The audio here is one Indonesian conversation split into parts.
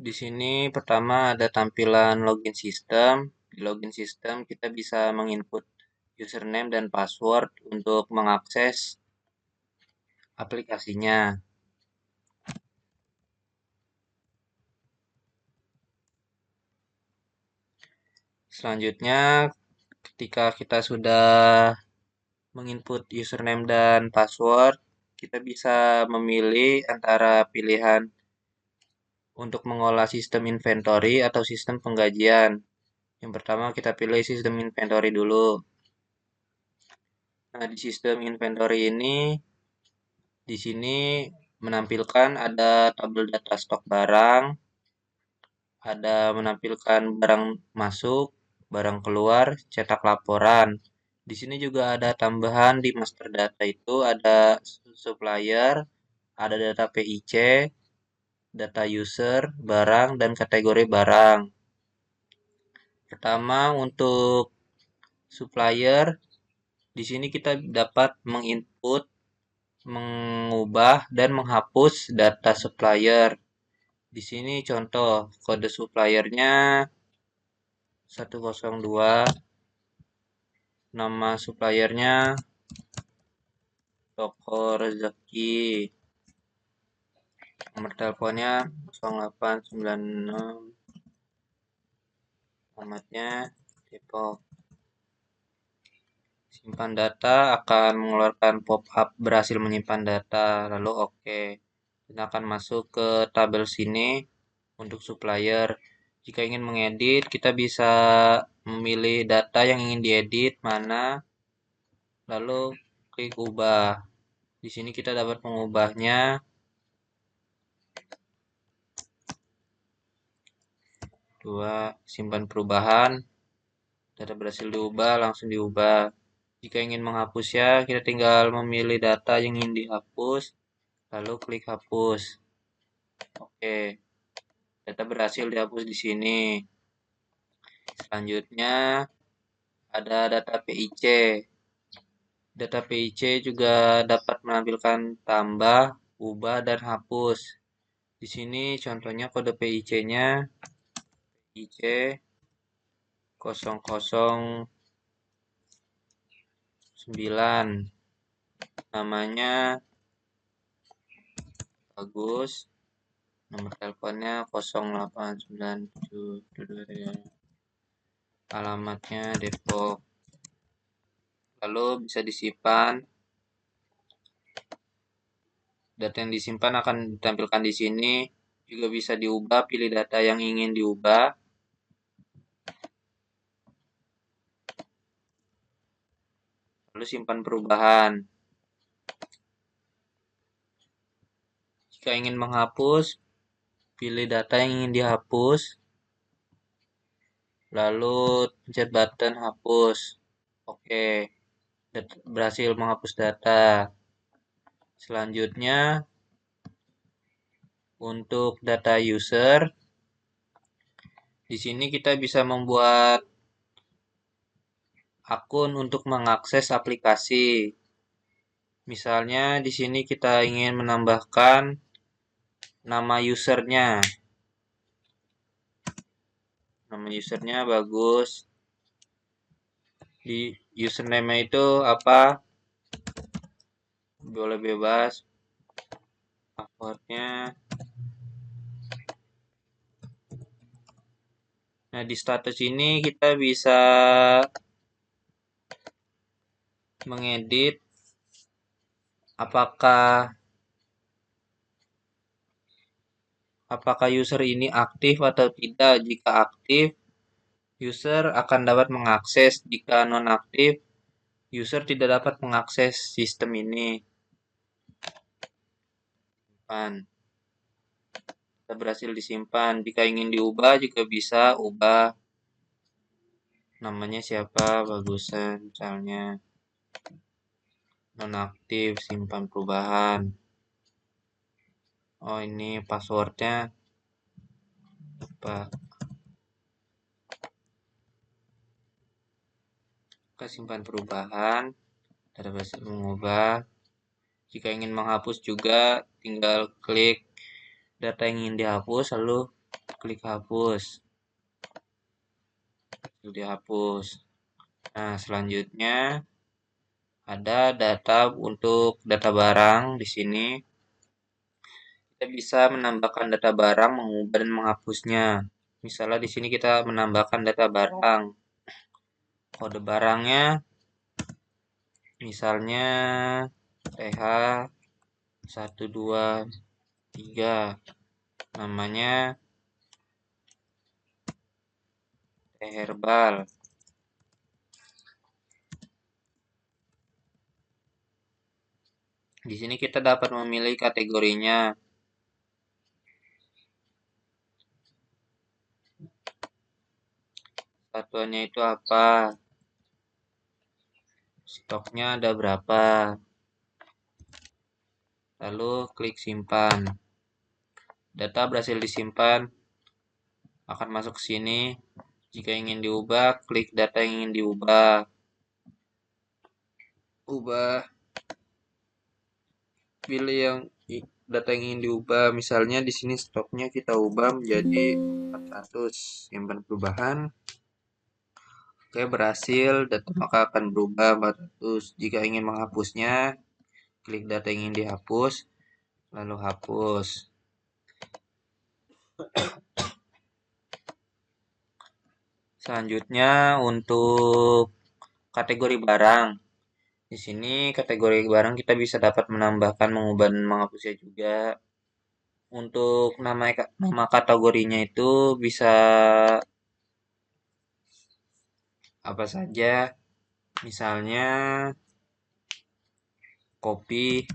Di sini pertama ada tampilan login system. Di login system kita bisa menginput username dan password untuk mengakses aplikasinya. Selanjutnya, ketika kita sudah menginput username dan password, kita bisa memilih antara pilihan untuk mengolah sistem inventory atau sistem penggajian. Yang pertama kita pilih sistem inventory dulu. Nah, di sistem inventory ini di sini menampilkan ada tabel data stok barang, ada menampilkan barang masuk, barang keluar, cetak laporan. Di sini juga ada tambahan di master data itu ada supplier, ada data PIC, data user, barang, dan kategori barang. Pertama untuk supplier, di sini kita dapat menginput, mengubah, dan menghapus data supplier. Di sini contoh kode suppliernya 102, nama suppliernya Toko Rezeki, nomor teleponnya 0896, alamatnya Depok. Simpan data akan mengeluarkan pop-up berhasil menyimpan data, lalu oke. Dan akan masuk ke tabel sini untuk supplier. Jika ingin mengedit, kita bisa memilih data yang ingin diedit mana, lalu klik ubah. Di sini kita dapat mengubahnya. Dua, simpan perubahan. Data berhasil diubah, langsung diubah. Jika ingin menghapusnya, kita tinggal memilih data yang ingin dihapus, lalu klik hapus. Oke, data berhasil dihapus di sini. Selanjutnya ada data PIC. Data PIC juga dapat menampilkan tambah, ubah, dan hapus. Di sini contohnya kode PIC-nya PIC 009. Namanya Bagus. Nomor teleponnya 089722. Alamatnya Depok. Lalu bisa disimpan. Data yang disimpan akan ditampilkan di sini. Juga bisa diubah, pilih data yang ingin diubah. Lalu simpan perubahan. Jika ingin menghapus, pilih data yang ingin dihapus. Lalu pencet button hapus. Oke, berhasil menghapus data. Selanjutnya, untuk data user, di sini kita bisa membuat akun untuk mengakses aplikasi. Misalnya di sini kita ingin menambahkan nama usernya. Nama usernya Bagus. Di username itu apa? Boleh bebas. Passwordnya. Nah, di status ini kita bisa mengedit apakah user ini aktif atau tidak. Jika aktif, user akan dapat mengakses. Jika nonaktif, user tidak dapat mengakses sistem ini. Kita berhasil disimpan. Jika ingin diubah juga bisa ubah. Namanya siapa? Bagusan misalnya. Nonaktif, simpan perubahan. Oh, ini passwordnya apa? Kita simpan perubahan. Kita berhasil mengubah. Jika ingin menghapus juga tinggal klik data yang ingin dihapus lalu klik hapus, dihapus. Nah, selanjutnya ada data untuk data barang di sini. Kita bisa menambahkan data barang, mengubah dan menghapusnya. Misalnya di sini kita menambahkan data barang. Kode barangnya misalnya TH 123, namanya teh herbal. Di sini kita dapat memilih kategorinya. Satuannya itu apa? Stoknya ada berapa? Lalu klik simpan. Data berhasil disimpan, akan masuk ke sini. Jika ingin diubah, klik data yang ingin diubah. Pilih yang data yang ingin diubah. Misalnya di sini stoknya kita ubah menjadi 400. Simpan perubahan. Oke, berhasil. Data maka akan berubah 400. Jika ingin menghapusnya, klik data yang ingin dihapus, lalu hapus. Selanjutnya untuk kategori barang. Di sini kategori barang kita bisa dapat menambahkan, mengubah, dan menghapusnya juga. Untuk nama kategorinya itu bisa apa saja. Misalnya kopi,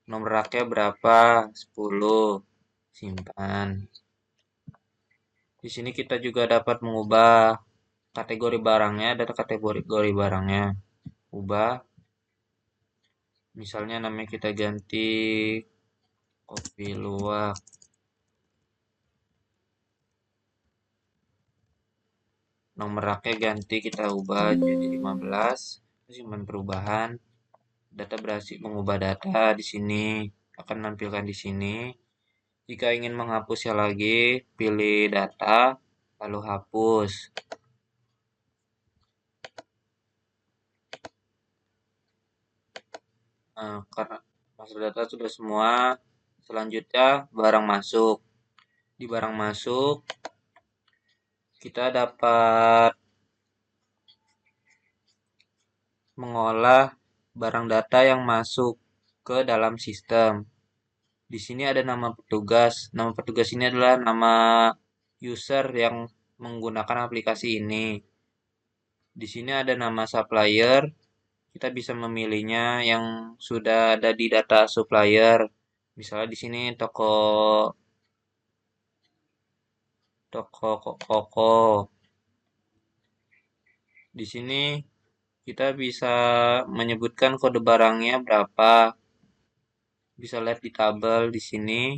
nomor raknya berapa? 10. Simpan. Di sini kita juga dapat mengubah kategori barangnya, data kategori barangnya. Ubah. Misalnya namanya kita ganti kopi luwak. Nomor raknya ganti, kita ubah jadi 15. Simpan perubahan. Data berhasil mengubah data di sini, akan menampilkan di sini. Jika ingin menghapusnya lagi, pilih data, lalu hapus. Nah, karena masuk data sudah semua, selanjutnya barang masuk. Di barang masuk, kita dapat mengolah barang data yang masuk ke dalam sistem. Di sini ada nama petugas. Nama petugas ini adalah nama user yang menggunakan aplikasi ini. Di sini ada nama supplier. Kita bisa memilihnya yang sudah ada di data supplier. Misalnya di sini toko koko. Di sini kita bisa menyebutkan kode barangnya berapa. Bisa lihat di tabel di sini.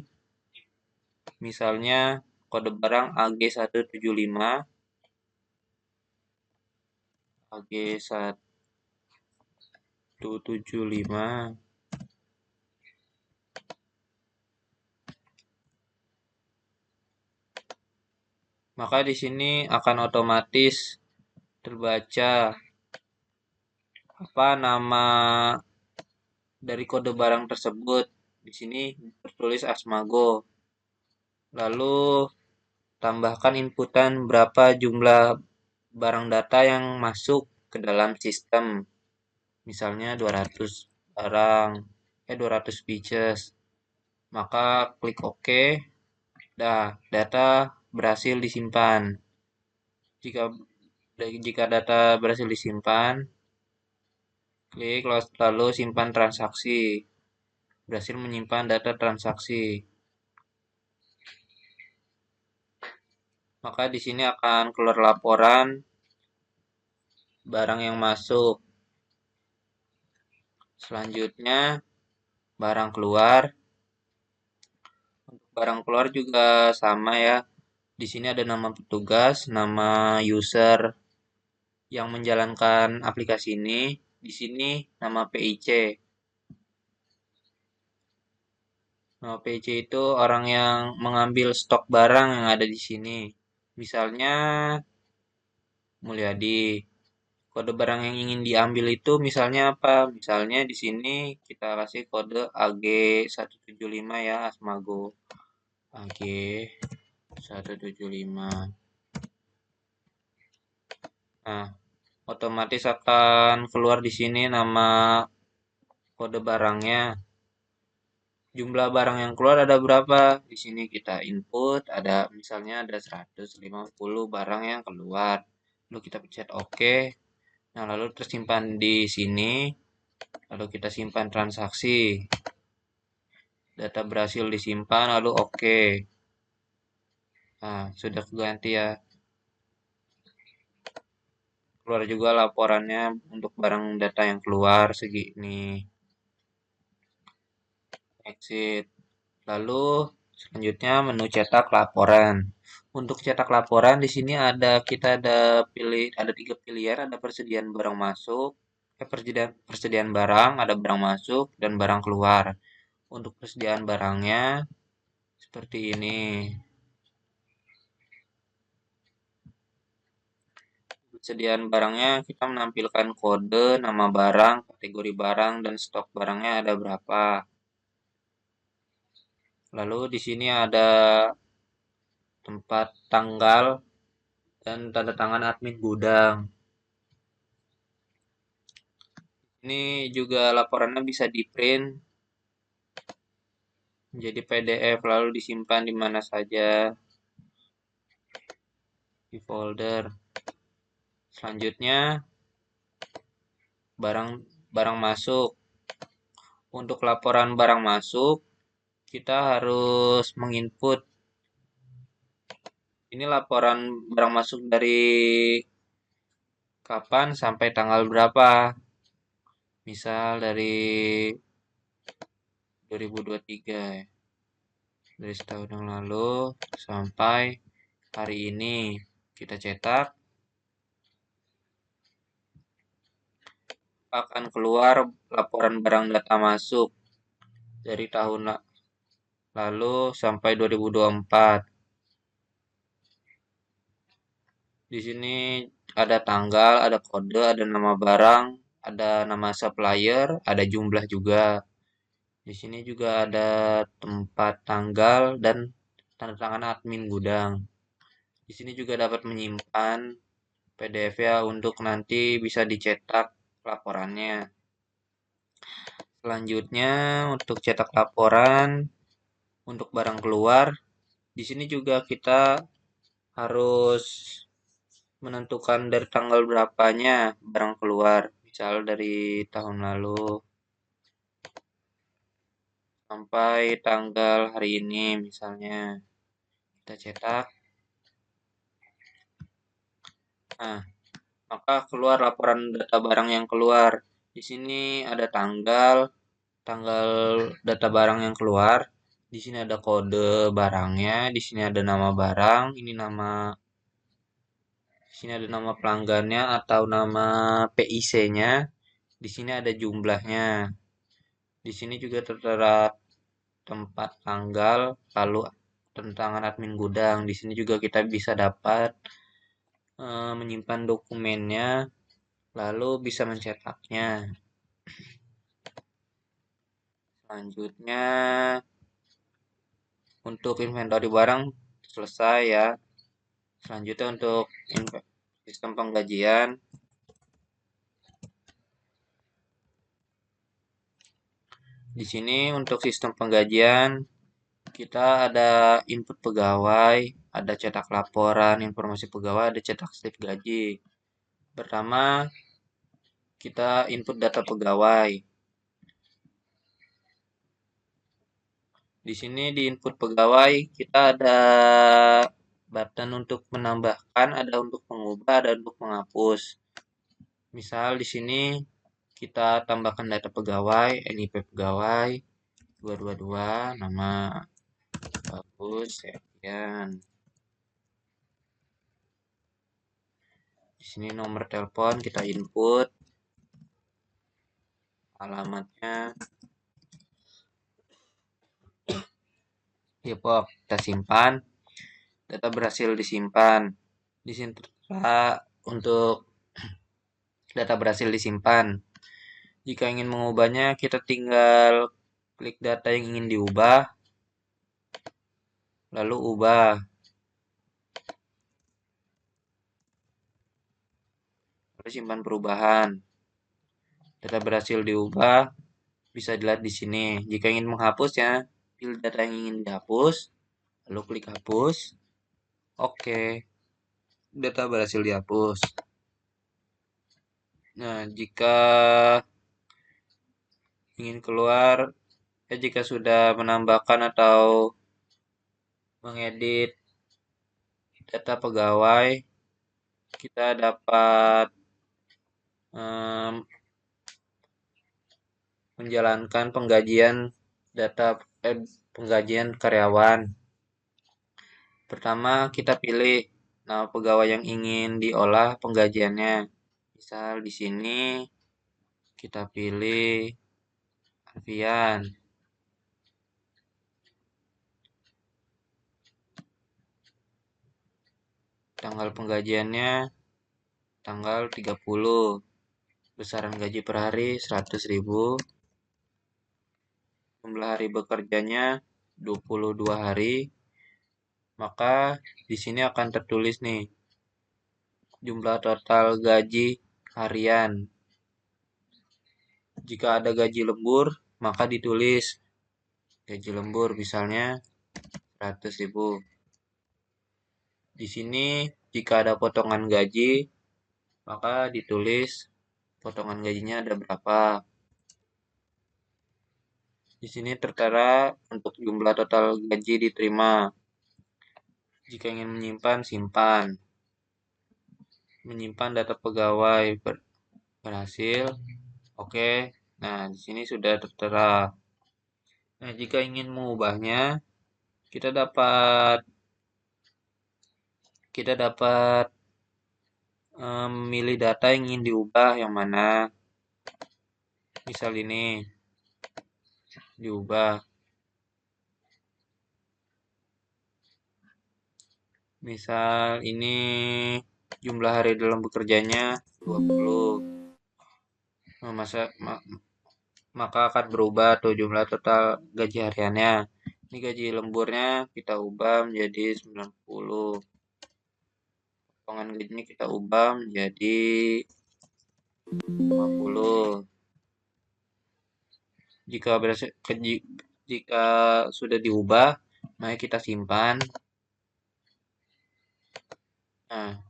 Misalnya kode barang AG175, AG175. Maka di sini akan otomatis terbaca apa nama dari kode barang tersebut. Di sini tertulis Asmago. Lalu tambahkan inputan berapa jumlah barang data yang masuk ke dalam sistem. Misalnya 200 barang, 200 pieces. Maka klik OK. Data berhasil disimpan. Jika data berhasil disimpan, klik lalu simpan transaksi. Berhasil menyimpan data transaksi. Maka di sini akan keluar laporan barang yang masuk. Selanjutnya barang keluar. Untuk barang keluar juga sama ya. Di sini ada nama petugas, nama user yang menjalankan aplikasi ini. Di sini nama PIC. Nah, PC itu orang yang mengambil stok barang yang ada di sini. Misalnya Mulyadi, kode barang yang ingin diambil itu misalnya apa? Misalnya di sini kita kasih kode AG175 ya, Asmago. AG175. Nah, otomatis akan keluar di sini nama kode barangnya. Jumlah barang yang keluar ada berapa? Di sini kita input, ada misalnya ada 150 barang yang keluar. Lalu kita pencet OK. Nah, lalu tersimpan di sini. Lalu kita simpan transaksi. Data berhasil disimpan, lalu OK. Nah, sudah ganti ya. Keluar juga laporannya untuk barang data yang keluar segini. Exit. Lalu selanjutnya menu cetak laporan. Untuk cetak laporan di sini ada tiga pilihan, ada persediaan barang masuk, persediaan barang, ada barang masuk dan barang keluar. Untuk persediaan barangnya seperti ini. Persediaan barangnya kita menampilkan kode, nama barang, kategori barang, dan stok barangnya ada berapa. Lalu di sini ada tempat tanggal dan tanda tangan admin gudang. Ini juga laporannya bisa di-print menjadi PDF lalu disimpan di mana saja di folder. Selanjutnya barang masuk. Untuk laporan barang masuk kita harus menginput. Ini laporan barang masuk dari kapan sampai tanggal berapa. Misal dari 2023 ya. Dari setahun yang lalu sampai hari ini kita cetak, akan keluar laporan barang data masuk dari tahun lalu sampai 2024. Di sini ada tanggal, ada kode, ada nama barang, ada nama supplier, ada jumlah juga. Di sini juga ada tempat tanggal dan tanda tangan admin gudang. Di sini juga dapat menyimpan PDF ya untuk nanti bisa dicetak laporannya. Selanjutnya untuk cetak laporan untuk barang keluar, di sini juga kita harus menentukan dari tanggal berapanya barang keluar. Misal dari tahun lalu sampai tanggal hari ini misalnya. Kita cetak. Nah, maka keluar laporan data barang yang keluar. Di sini ada tanggal data barang yang keluar. Di sini ada kode barangnya, di sini ada nama barang, di sini ada nama pelanggannya atau nama PIC-nya. Di sini ada jumlahnya. Di sini juga tertera tempat tanggal, lalu tantangan admin gudang. Di sini juga kita bisa dapat menyimpan dokumennya, lalu bisa mencetaknya. Selanjutnya untuk inventory barang selesai ya. Selanjutnya untuk sistem penggajian. Di sini untuk sistem penggajian kita ada input pegawai, ada cetak laporan, informasi pegawai, ada cetak slip gaji. Pertama, kita input data pegawai. Di sini di input pegawai kita ada button untuk menambahkan, ada untuk mengubah, ada untuk menghapus. Misal di sini kita tambahkan data pegawai, NIP pegawai 222, nama bagus, sekian. Di sini nomor telepon kita input, alamatnya Depok. Kita simpan. Data berhasil disimpan. Di sini tertera untuk data berhasil disimpan. Jika ingin mengubahnya, kita tinggal klik data yang ingin diubah, lalu ubah. Lalu simpan perubahan. Data berhasil diubah, bisa dilihat di sini. Jika ingin menghapusnya, pilih data yang ingin dihapus, lalu klik hapus. Oke, data berhasil dihapus. Nah, jika ingin keluar, jika sudah menambahkan atau mengedit data pegawai, kita dapat menjalankan penggajian data penggajian karyawan. Pertama, kita pilih nama pegawai yang ingin diolah penggajiannya. Misal di sini kita pilih Alfian. Tanggal penggajiannya tanggal 30. Besaran gaji per hari 100.000. Jumlah hari bekerjanya 22 hari. Maka di sini akan tertulis nih jumlah total gaji harian. Jika ada gaji lembur, maka ditulis gaji lembur misalnya 100.000. Di sini jika ada potongan gaji, maka ditulis potongan gajinya ada berapa. Di sini tertera untuk jumlah total gaji diterima. Jika ingin menyimpan, simpan. Menyimpan data pegawai berhasil. Oke. Nah, di sini sudah tertera. Nah, jika ingin mengubahnya, kita dapat memilih data yang ingin diubah yang mana. Misal ini diubah. Misal ini jumlah hari dalam bekerjanya 20. Maka akan berubah tuh jumlah total gaji hariannya. Ini gaji lemburnya kita ubah menjadi 90. Potongan gajinya kita ubah menjadi 50. Jika sudah diubah, mari kita simpan. Nah,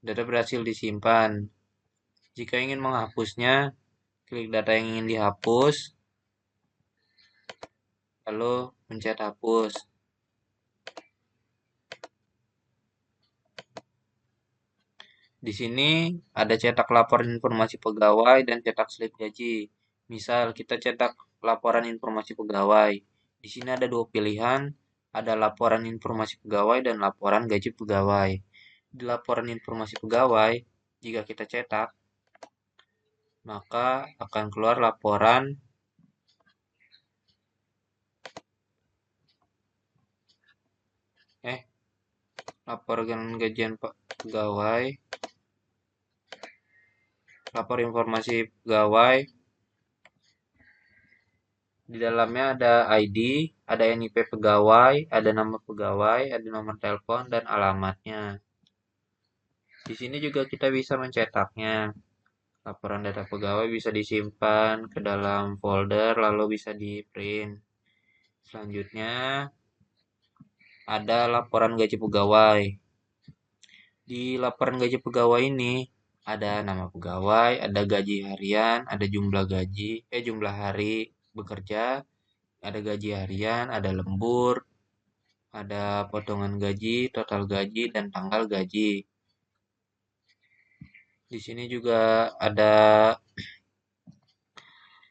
data berhasil disimpan. Jika ingin menghapusnya, klik data yang ingin dihapus, lalu pencet hapus. Di sini ada cetak laporan informasi pegawai dan cetak slip gaji. Misal kita cetak laporan informasi pegawai. Di sini ada dua pilihan, ada laporan informasi pegawai dan laporan gaji pegawai. Di laporan informasi pegawai, jika kita cetak, maka akan keluar laporan laporan gajian pegawai, lapor informasi pegawai. Di dalamnya ada ID, ada NIP pegawai, ada nama pegawai, ada nomor telepon, dan alamatnya. Di sini juga kita bisa mencetaknya. Laporan data pegawai bisa disimpan ke dalam folder, lalu bisa di-print. Selanjutnya, ada laporan gaji pegawai. Di laporan gaji pegawai ini, ada nama pegawai, ada gaji harian, ada jumlah hari bekerja, ada gaji harian, ada lembur, ada potongan gaji, total gaji, dan tanggal gaji. Di sini juga ada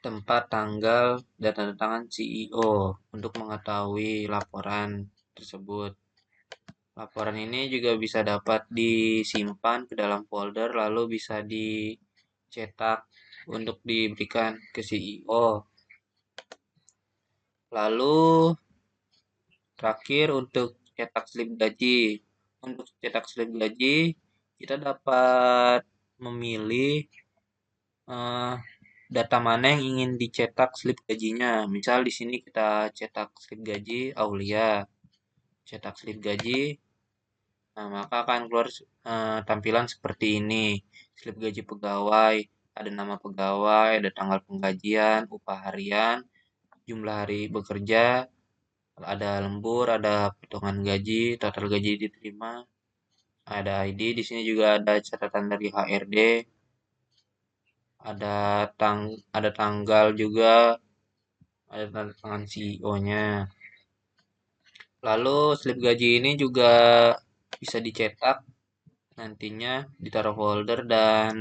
tempat, tanggal, dan tanda tangan CEO untuk mengetahui laporan tersebut. Laporan ini juga bisa dapat disimpan ke dalam folder, lalu bisa dicetak untuk diberikan ke CEO. Lalu Terakhir untuk cetak slip gaji. Untuk cetak slip gaji, kita dapat memilih eh, data mana yang ingin dicetak slip gajinya. Misal di sini kita cetak slip gaji Aulia, cetak slip gaji. Nah, maka akan keluar tampilan seperti ini. Slip gaji pegawai, ada nama pegawai, ada tanggal penggajian, upah harian, jumlah hari bekerja, ada lembur, ada potongan gaji, total gaji diterima, ada ID. Di sini juga ada catatan dari HRD, ada ada tanggal juga, ada tanda tangan CEO-nya. Lalu slip gaji ini juga bisa dicetak nantinya ditaruh folder dan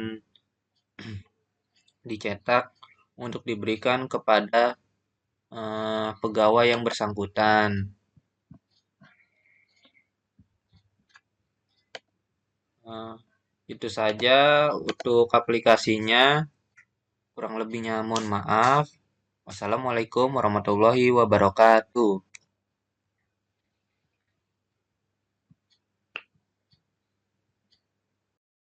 dicetak untuk diberikan kepada pegawai yang bersangkutan. Eh, itu saja untuk aplikasinya. Kurang lebihnya mohon maaf. Wassalamualaikum warahmatullahi wabarakatuh.